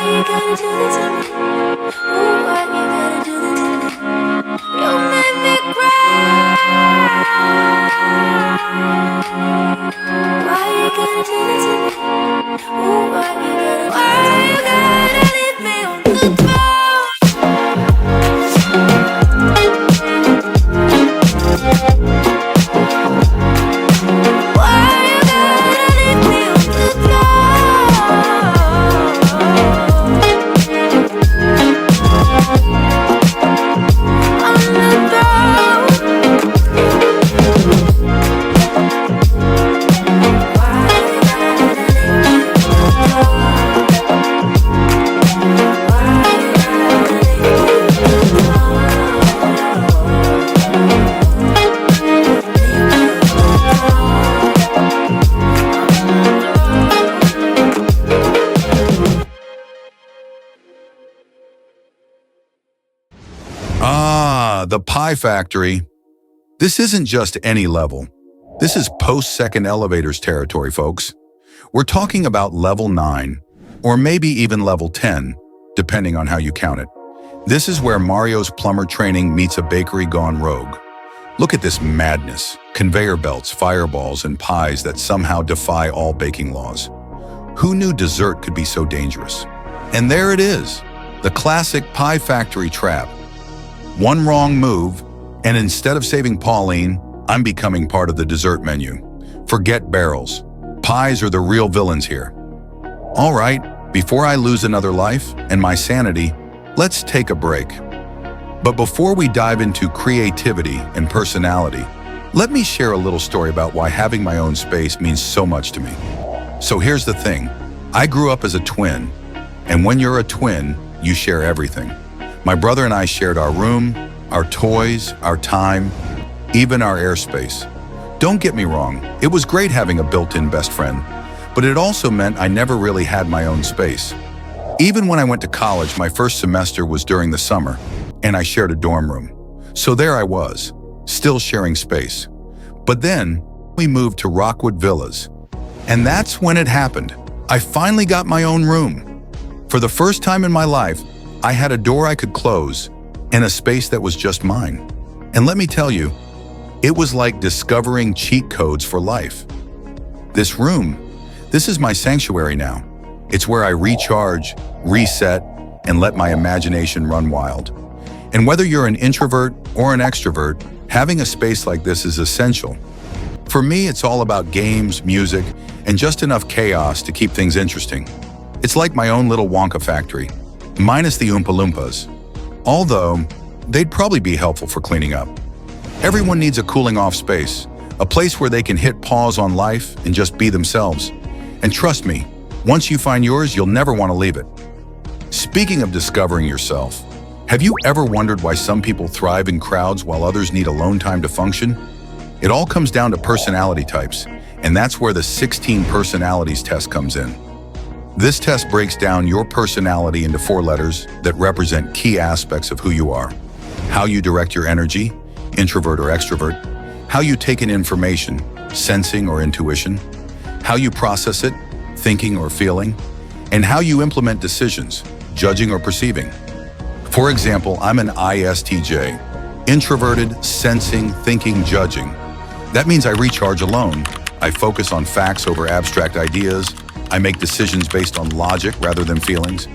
you gotta do this to me? Ooh, why you gotta do this to me? You make me cry. Why you gotta do this to me? Ooh, why you gotta leave me on the floor? The Pie Factory. This isn't just any level. This is post-second elevators territory, folks. We're talking about level 9, or maybe even level 10, depending on how you count it. This is where Mario's plumber training meets a bakery gone rogue. Look at this madness. Conveyor belts, fireballs, and pies that somehow defy all baking laws. Who knew dessert could be so dangerous? And there it is, the classic Pie Factory trap. One wrong move, and instead of saving Pauline, I'm becoming part of the dessert menu. Forget barrels. Pies are the real villains here. All right, before I lose another life and my sanity, let's take a break. But before we dive into creativity and personality, let me share a little story about why having my own space means so much to me. So here's the thing. I grew up as a twin, and when you're a twin, you share everything. My brother and I shared our room, our toys, our time, even our airspace. Don't get me wrong, it was great having a built-in best friend, but it also meant I never really had my own space. Even when I went to college, my first semester was during the summer, and I shared a dorm room. So there I was, still sharing space. But then, we moved to Rockwood Villas, and that's when it happened. I finally got my own room. For the first time in my life, I had a door I could close and a space that was just mine. And let me tell you, it was like discovering cheat codes for life. This room, this is my sanctuary now. It's where I recharge, reset, and let my imagination run wild. And whether you're an introvert or an extrovert, having a space like this is essential. For me, it's all about games, music, and just enough chaos to keep things interesting. It's like my own little Wonka factory. Minus the Oompa Loompas, although they'd probably be helpful for cleaning up. Everyone needs a cooling off space, a place where they can hit pause on life and just be themselves. And trust me, once you find yours, you'll never want to leave it. Speaking of discovering yourself, have you ever wondered why some people thrive in crowds while others need alone time to function? It all comes down to personality types, and that's where the 16 personalities test comes in. This test breaks down your personality into 4 letters that represent key aspects of who you are. How you direct your energy, introvert or extrovert. How you take in information, sensing or intuition. How you process it, thinking or feeling. And how you implement decisions, judging or perceiving. For example, I'm an ISTJ, introverted, sensing, thinking, judging. That means I recharge alone. I focus on facts over abstract ideas. I make decisions based on logic rather than feelings,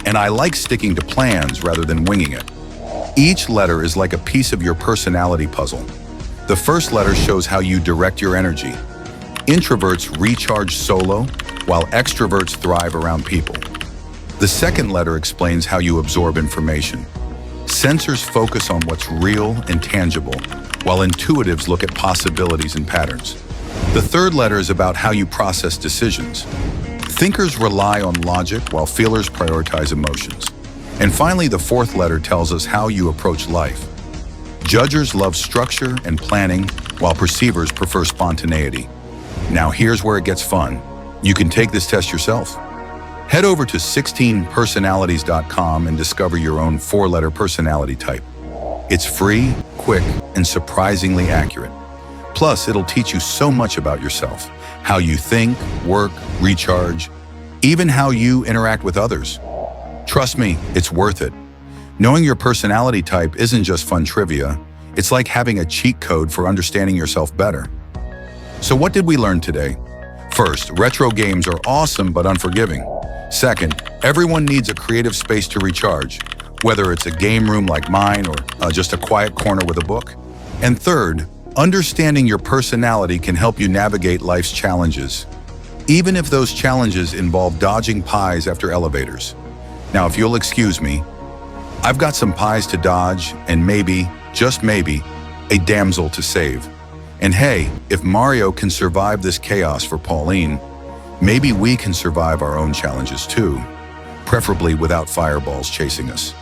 and I like sticking to plans rather than winging it. Each letter is like a piece of your personality puzzle. The first letter shows how you direct your energy. Introverts recharge solo, while extroverts thrive around people. The second letter explains how you absorb information. Sensors focus on what's real and tangible, while intuitives look at possibilities and patterns. The third letter is about how you process decisions. Thinkers rely on logic while feelers prioritize emotions. And finally, the fourth letter tells us how you approach life. Judgers love structure and planning, while perceivers prefer spontaneity. Now here's where it gets fun. You can take this test yourself. Head over to 16personalities.com and discover your own 4-letter personality type. It's free, quick, and surprisingly accurate. Plus, it'll teach you so much about yourself, how you think, work, recharge, even how you interact with others. Trust me, it's worth it. Knowing your personality type isn't just fun trivia, it's like having a cheat code for understanding yourself better. So what did we learn today? First, retro games are awesome but unforgiving. Second, everyone needs a creative space to recharge, whether it's a game room like mine or just a quiet corner with a book. And third, understanding your personality can help you navigate life's challenges, even if those challenges involve dodging pies after elevators. Now, if you'll excuse me, I've got some pies to dodge and maybe, just maybe, a damsel to save. And hey, if Mario can survive this chaos for Pauline, maybe we can survive our own challenges too, preferably without fireballs chasing us.